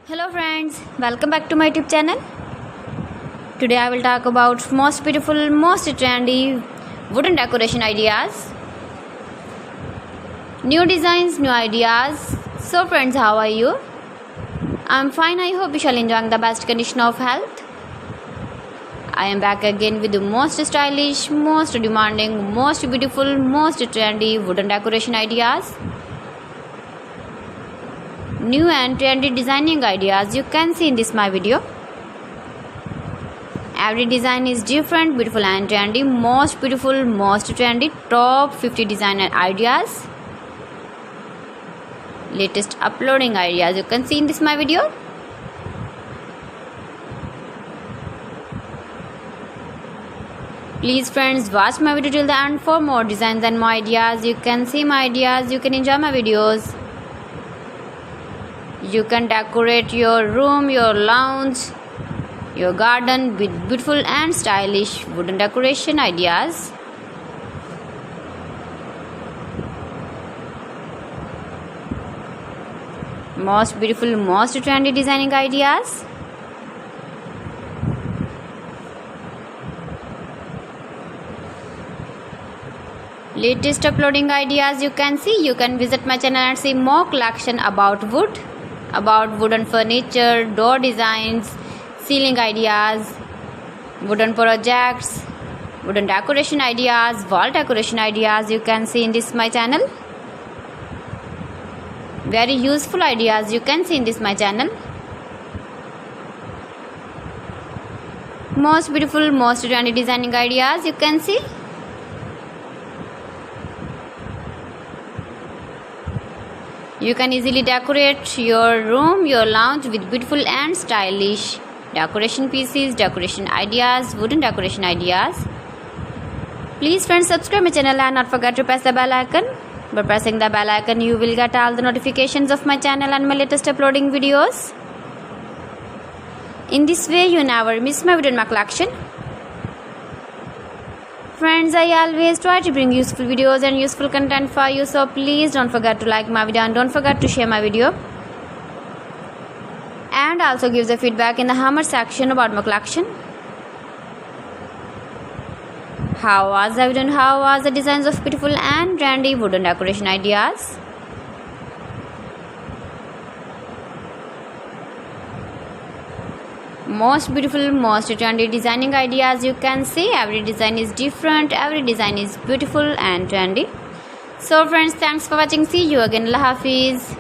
Hello friends, welcome back to my YouTube channel. Today I will talk about most beautiful, most trendy wooden decoration ideas. New designs, new ideas. So friends, how are you? I'm fine. I hope you shall enjoy the best condition of health. I am back again with the most stylish, most demanding, most beautiful, most trendy wooden decoration ideas. New and trendy designing ideas you can see in this my video. Every design is different, beautiful and trendy. Most beautiful, most trendy, top 50 designer ideas. Latest uploading ideas you can see in this my video. Please friends, watch my video till the end for more designs and more ideas. You can see my ideas, you can enjoy my videos. You can decorate your room, your lounge, your garden with beautiful and stylish wooden decoration ideas. Most beautiful, most trendy designing ideas. Latest uploading ideas you can see. You can visit my channel and see more collection about wood, about wooden furniture, door designs, ceiling ideas, wooden projects, wooden decoration ideas, wall decoration ideas you can see in this my channel. Very useful ideas you can see in this my channel. Most beautiful, most trendy designing ideas you can see. You can easily decorate your room, your lounge with beautiful and stylish decoration pieces, decoration ideas, wooden decoration ideas. Please friends, subscribe my channel and not forget to press the bell icon. By pressing the bell icon, you will get all the notifications of my channel and my latest uploading videos. In this way, you never miss my video in my collection. Friends, I always try to bring useful videos and useful content for you, so please don't forget to like my video and don't forget to share my video. And also give the feedback in the comment section about my collection. How was the video and how was the designs of beautiful and trendy wooden decoration ideas? Most beautiful, most trendy designing ideas you can see. Every design is different, every design is beautiful and trendy. So friends, thanks for watching. See you again. Allah Hafiz.